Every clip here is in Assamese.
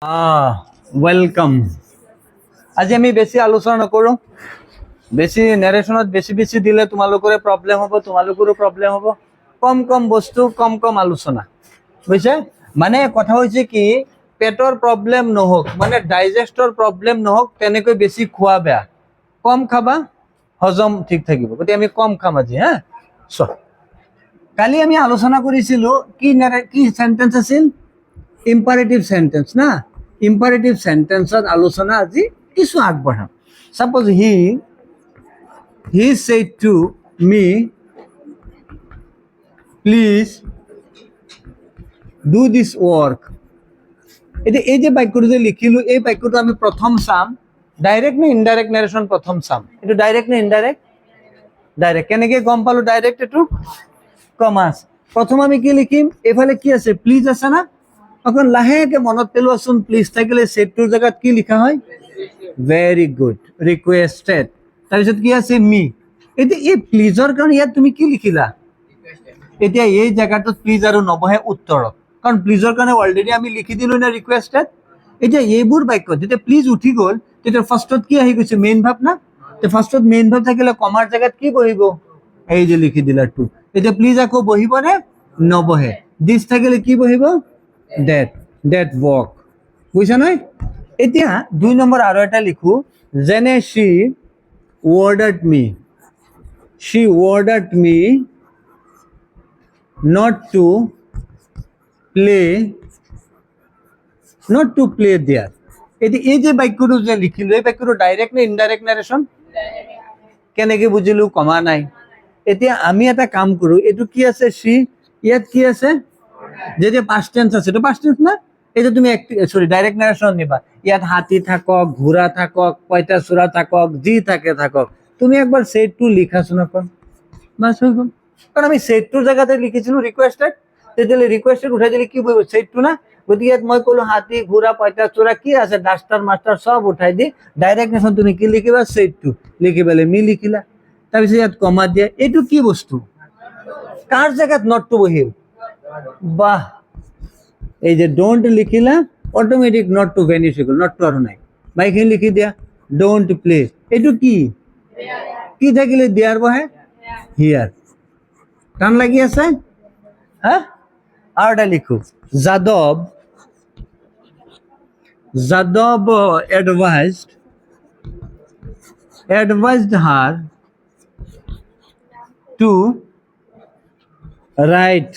ওয়েলকাম। আজি আমি বেছি আলোচনা নকৰো, বেছি নেৰেশ্যনত বেছি দিলে তোমালোকৰে প্ৰব্লেম হ'ব, তোমালোকৰো প্ৰব্লেম হ'ব। কম বস্তু কম আলোচনা, বুজিছে? মানে কথা হৈছে কি, পেটৰ প্ৰব্লেম নহওক, মানে ডাইজেষ্টৰ প্ৰব্লেম নহওক, তেনেকৈ বেছি খোৱা বেয়া। কম খাবা, হজম ঠিক থাকিব। গতিকে আমি কম খাম আজি। হা, কালি আমি আলোচনা কৰিছিলো কি সেন্টেন্স আছিল? ইম্পাৰেটিভ সেন্টেন্স না। ইম্পাৰেটিভ সেন্টেন্সত আলোচনা আজি কিছু আগবঢ়াম। Suppose he said to me, please do this work. এতিয়া এই যে বাক্যটো যে লিখিলো, এই বাক্যটো আমি প্ৰথম চাম, ডাইৰেক্ট নে ইনডাইৰেক্ট নেৰেশ্যন প্ৰথম চাম। এইটো ডাইৰেক্ট নে ইনডাইৰেক্ট? ডাইৰেক্ট। কেনেকে গম পালো ডাইৰেক্ট? এইটো কমাছ। প্ৰথম আমি কি লিখিম? এইফালে কি আছে? প্লিজ আছে না। অকণ লাহেকে মনত পেলোৱাচোন, প্লিজ থাকিলে সেটটোৰ জেগাত কি লিখা হয়? Very good, requested. তাৰপিছত কি আছে? মি। এতিয়া এই প্লিজৰ কাৰণে ইয়াত তুমি কি লিখিলা? এতিয়া এই জেগাটোত প্লিজ আৰু নবহে উত্তৰত, কাৰণ প্লিজৰ কাৰণে অলৰেডি আমি লিখি দিলো না ৰিকুৱেষ্টেড। এতিয়া এইবোৰ বাক্য যেতিয়া প্লিজ উঠি গ'ল, তেতিয়া ফাৰ্ষ্টত কি আহি গৈছে? মেইন ভাব না। ফাৰ্ষ্টত মেইন ভাব থাকিলে কমাৰ জেগাত কি বহিব? এই যে লিখি দিলা টু। এতিয়া প্লিজ আকৌ বহিব নে? নবহে। দিছ থাকিলে কি বহিব? Date work. বুজিছা নহয়? এতিয়া 2 নম্বৰ আৰু এটা লিখো, যেনে she ordered me not to play there. এতিয়া এই যে বাক্যটো যে লিখিলো, এই বাক্যটো ডাইৰেক্ট নে ইনডাইৰেক্ট নাৰেশ্যন? কেনেকে বুজিলো? কমা নাই। এতিয়া আমি এটা কাম কৰো, এইটো কি আছে? she, ইয়াত কি আছে? যেতিয়া past tense আছে, এটা past tense না। এটা তুমি ডাইরেক্ট নারেশন নিবা। ইয়াত হাতি থাকক, ঘোড়া থাকক, পয়তাচোরা থাকক, যি থাকে থাকক, তুমি একবার সেট টু লিখাছো না কোন, বাস হয়ে গেল। কারণ আমি সেট টুর জায়গাতে লিখেছিল রিকোয়েস্টেড, তেতিয়াহ'লে রিকোয়েস্টেড উঠাই দিলে কি বলবো? সেট টু না। গতিকে ইয়াত মই কলো হাতি, ঘোড়া, পয়তাচোরা কি আছে, ডাস্টার মাস্টার সব উঠাই দি ডাইরেক্ট নেশন তুমি কি লিখিবা? সেট টু লিখি পেলে মি লিখিলা। তাৰপিছত ইয়াত কমা দিয়া। এইটো কি বস্তু? কাৰ জায়গাত নট টু বহিল? বাহ, এই যে ডোন্ট লিখিলা, অটোমেটিক নট টু ভ্যানিশ হয়ে গেল, নট টু আর নাই। বাইকে লিখি দিয়া ডোন্ট প্লে। এইটো কি কি থাকিলে দিয়ার বহে? হিয়ার। টান লাগি আছে? হ্যাঁ, আর এটা লিখো, Yadav advised her to write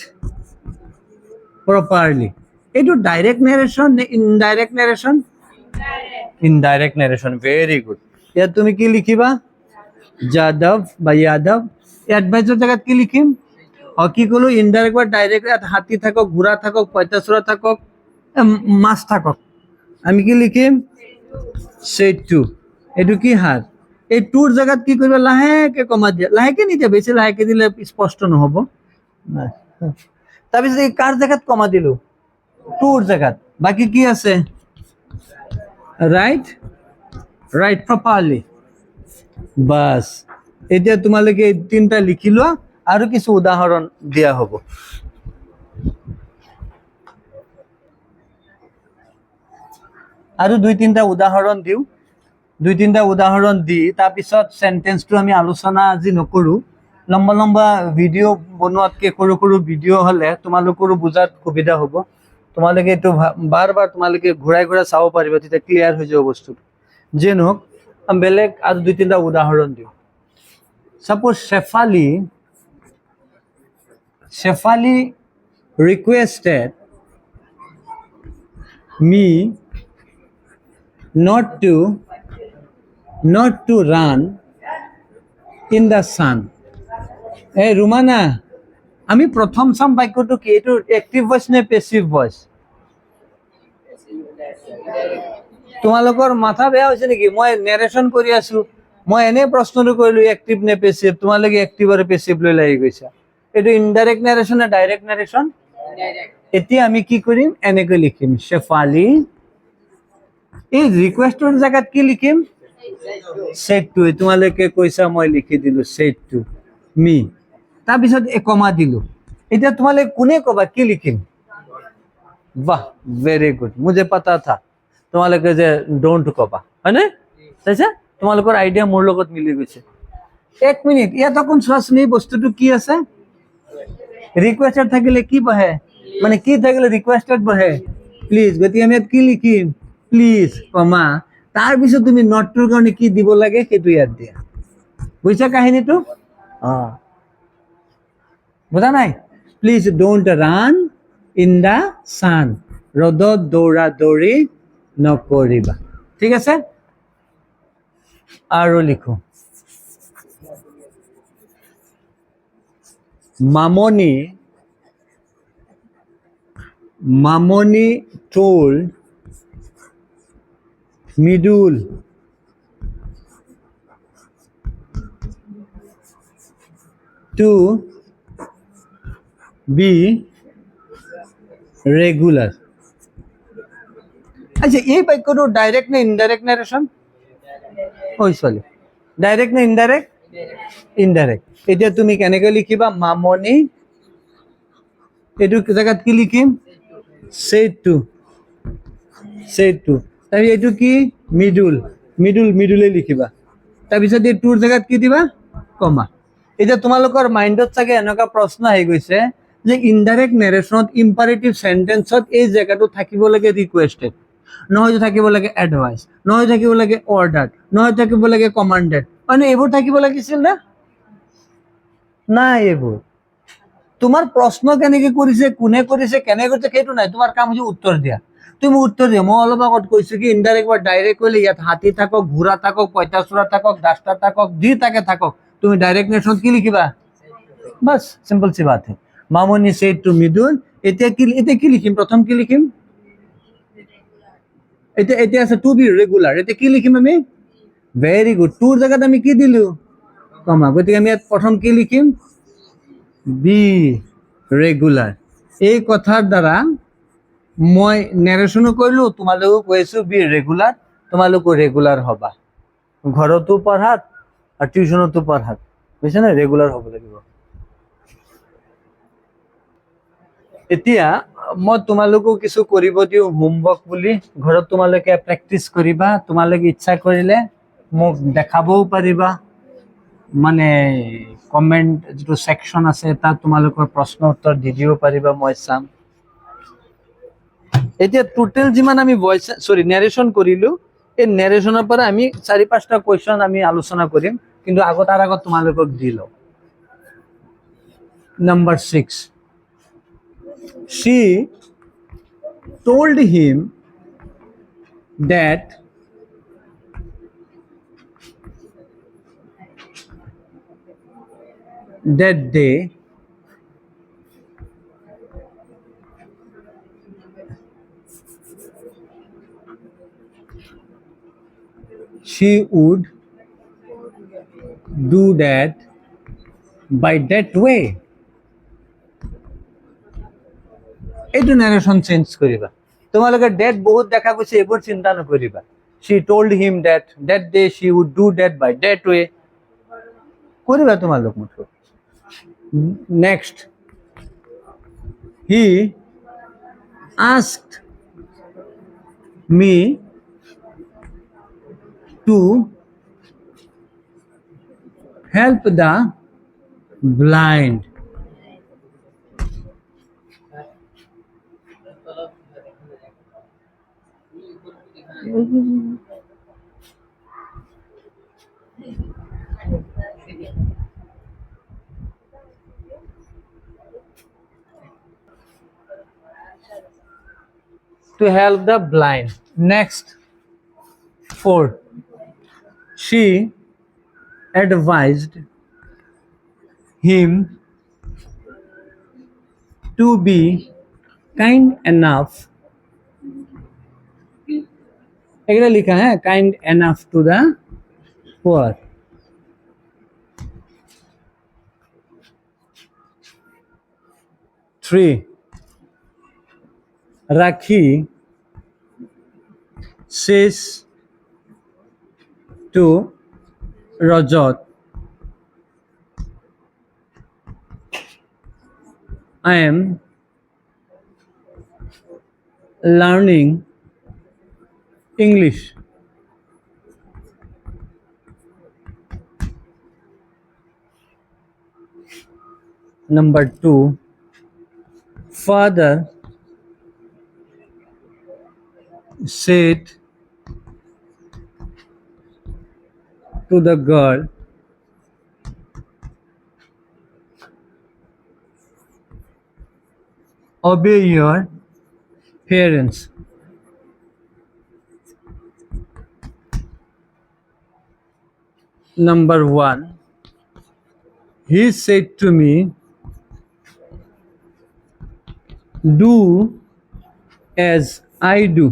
properly. এইটো ডাইরেক্ট নারেশন নে indirect narration? Indirect narration. Very good. ইয়াত তুমি কি লিখিবা? যাদব বা ইয়াদব। এডভাইসের জায়গাত কি লিখিম? কি কলো? ইনডাইরেক্ট বা ডাইরেক্ট। ইয়াত হাতি থাকক, ঘোড়া থাকক, পয়তাচোরা থাকক, মাছ থাকক, আমি কি লিখিম? Set to. এইটো কি হার? এই টুর জায়গাত কি করবে? লাহেকে কমা দিয়া। লাহেকে নিতে, বেশি লাহেকে দিলে স্পষ্ট নহব। তাৰপিছত এই কাৰ জায়গাত কমা দিলো? টুৰ জায়গাত। বাকি কি আছে? Right properly. বাস, এতিয়া তোমালোকে এই তিনটা লিখি লোৱা, আৰু কিছু উদাহৰণ দিয়া হ'ব। আৰু 2-3টা উদাহৰণ দিওঁ। 2-3টা উদাহৰণ দি তাৰপিছত সেন্টেন্সটো আমি আলোচনা আজি নকৰো। লম্বা ভিডিঅ' বনোৱাতকে সৰু ভিডিঅ' হলে তোমালোকৰো বুজাত সুবিধা হ'ব। তোমালোকে এইটো বাৰ তোমালোকে ঘূৰাই চাব পাৰিবা, তেতিয়া ক্লিয়াৰ হৈ যাব বস্তুটো। যে নহওক, বেলেগ আৰু 2-3টা উদাহৰণ দিওঁ। Suppose Shefali requested me not to run in the sun. এই রুমানা, আমি প্রথম চাম বাক্যটো কি? এইটো এক্টিভ ভয়েস নে পেসিভ ভয়েস? তোমালোকৰ মাথা বেয়া হৈছে নেকি? মই নেৰেশ্যন কৰি আছো, মই এনে প্ৰশ্নটো কৰিলো এক্টিভ নে পেসিভ, তোমালোকে এক্টিভ আৰু পেসিভ লৈ লাগি গৈছা। এইটো ইনডাইৰেক্ট নাৰেশ্যন নে ডাইৰেক্ট নাৰেশ্যন? এতিয়া আমি কি কৰিম? এনেকৈ লিখিম, শেফালি। এই রিকোয়েস্টের জায়গাত কি লিখিম? Set to. তোমালোকে কৈছা, মই লিখি দিলো সেট টু মি। তাৰপিছত কমা দিলো। এতিয়া তোমালোকে কোনে কবা কি লিখিম? वाह, वेरी गुड, मुझे पता था। তোমালোকে যে ডোন্ট কবা হয়নে চাইছা তোমালোকৰ আইডিয়া মোৰ লগত মিলি গৈছে 1 মিনিট ইয়াত অকণ চোৱাচোন বস্তুটো কি আছে রিকোয়েস্টেড থাকিলে কি বহে মানে কি থাকিলে রিকোয়েস্টেড বহে প্লিজ গতিকে আমি ইয়াত কি লিখিম প্লিজ কমা তাৰপিছত তুমি নটটোৰ কাৰণে কি দিব লাগে সেইটো ইয়াত দিয়া বুজিছা কাহিনীটো বুঝা নাই please don't run in the sun ৰ'দত দৌৰা দৌৰি নকৰিবা ঠিক আছে আৰু লিখো Mamoni told Midul to be regular আচ্ছা এই বাক্যটো ডাইরেক্ট না ইনডাইরেক্ট নারেশন ওই সরি ডাইরেক্ট না ইনডাইরেক্ট ইনডাইরেক্ট এটা তুমি কেনেকৈ লিখিবা মামনি এইটো জায়গাত কি লিখিম said to তাই এইটো কি মিডুলে লিখিবা তাৰপিছত এই টুৰ জায়গাত কি দিবা কমা এতিয়া তোমালোকৰ মাইন্ডত চাগে এনেকুৱা প্ৰশ্ন আহি গৈছে যে ইনডাইৰেক্ট নেৰেশনত ইম্পাৰেটিভ সেন্টেন্সত এই জায়গাটো থাকিব লাগে ৰিকুৱেস্টেড নহয় থাকিব লাগে এডভাইস নহয় থাকিব লাগে অৰ্ডাৰ নহয় থাকিব লাগে কমান্ডেড মানে এইবোৰ থাকিব লাগিছিল না নাই এইবোৰ তোমাৰ প্ৰশ্ন কেনেকে কৰিছে কোনে কৰিছে কেনে কৰিছে সেইটো নাই তোমাৰ কাম হৈছে উত্তৰ দিয়া তুমি উত্তৰ দিয়া মই অলপ আগত কৈছো কি ইনডাইৰেক্ট বা ডাইৰেক্ট কইলে ইয়াত হাতী থাকক ঘোঁৰা থাকক পঁইতাচোৰা থাকক ডাস্টার থাকক যি থাকে থাকক তুমি ডাইরেক্ট নেশন কি লিখিবা বাস সিম্পল সি বাত है মামনি সেড টু মিদুল এতিয়া কি লিখিম প্ৰথম কি লিখিম এতিয়া আছে টু বি ৰেগুলাৰ এতিয়া কি লিখিম আমি ভেৰি গুড টুৰ জায়গাত আমি কি দিলু কমা গতিকে আমি ইয়াত প্ৰথম কি লিখিম বি ৰেগুলাৰ এই কথাৰ দ্বাৰা মই নেৰেশনো কৰিলো তোমালোকো কৈছো বি ৰেগুলাৰ তোমালোকো ৰেগুলাৰ হবা ঘৰতো পঢ়াত আৰু টিউশনতো পঢ়াত বুজিছা না ৰেগুলাৰ হ'ব লাগিব এতিয়া মই তোমালোকো কিছু কৰিব দিও হোমৱৰ্ক বুলি ঘৰত তোমালোকে প্ৰেক্টিস কৰিবা তোমালোকে ইচ্ছা কৰিলে মোক দেখাবও পাৰিবা মানে কমেন্ট যেটো সেকশন আছে তাত তোমালোকৰ প্ৰশ্ন উত্তৰ দি দিব পাৰিবা মই চাম এতিয়া টোটাল যিমান আমি ভয়েস সৰি নেৰেশন কৰিলো এই নেৰেশনৰ পৰা আমি 4-5টা কোৱেশ্চন আমি আলোচনা কৰিম কিন্তু আগত তোমালোকক দিলো number 6 she told him that day she would do that by that way এইটো নারেশন চেঞ্জ করিবা তোমালোকে ডেট বহুত দেখা গৈছে এবোৰ চিন্তা নকৰিবা she told him that day she would do that by that way করিবা তোমালোক মুঠো next he asked me to help the blind to help the blind next 4 she advised him to be kind enough এগুলা লিখা হ্যাঁ kind enough to the poor 3 Rakhi says to Rajat I am learning English. Number 2, father said to the girl, obey your parents. Number 1, he said to me, do as I do.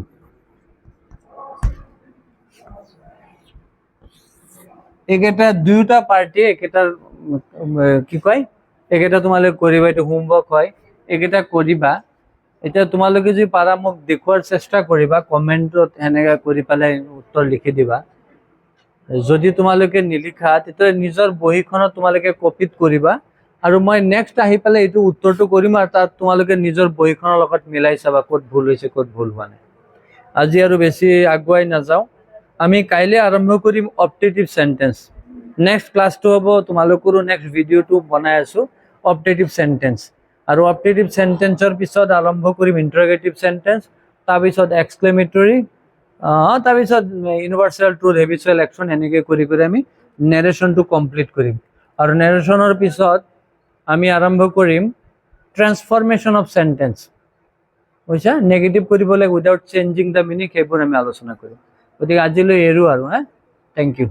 একেটা দুয়োটা পাৰ্টি একেটাৰ কি কয়, একেটা তোমালোকে কৰিবা, এইটো হোমৱৰ্ক হয়, একেটা কৰিবা। এতিয়া তোমালোকে যদি পাৰা মোক দেখুৱাৰ চেষ্টা কৰিবা, কমেণ্টত সেনেকা কৰি পেলাই উত্তৰ লিখি দিবা। যদি তোমালোকে নিলিখা তেতিয়া নিজৰ বহীখনত তোমালোকে কপিত কৰিবা, আৰু মই নেক্সট আহি পেলাই এইটো উত্তৰটো কৰিম, আৰু তাত তোমালোকে নিজৰ বহীখনৰ লগত মিলাই চাবা ক'ত ভুল হৈছে ক'ত ভুল হোৱা নাই। আজি আৰু বেছি আগুৱাই নাযাওঁ, আমি কাইলৈ আৰম্ভ কৰিম অপটেটিভ সেন্টেন্স। নেক্সট ক্লাছটো হ'ব, তোমালোকৰো নেক্সট ভিডিঅ'টো বনাই আছোঁ অপটেটিভ সেন্টেন্স, আৰু অপটেটিভ সেন্টেন্সৰ পিছত আৰম্ভ কৰিম ইন্টাৰগেটিভ সেন্টেন্স, তাৰপিছত এক্সক্লেমেটৰী, তাৰপিছত ইউনিভাৰ্চেল ট্ৰুথ, হেবিচুৱেল একশ্যন, এনেকৈ কৰি কৰি আমি নেৰেশ্যনটো কমপ্লিট কৰিম। আৰু নেৰেশ্যনৰ পিছত আমি আৰম্ভ কৰিম ট্ৰান্সফৰমেশ্যন অফ সেন্টেন্স। বুজিছা, নেগেটিভ কৰিব লাগে উইদাউট চেঞ্জিং দ্য মিনিং, সেইবোৰ আমি আলোচনা কৰিম। গতিকে আজিলৈ এৰো আৰু, থেংক ইউ।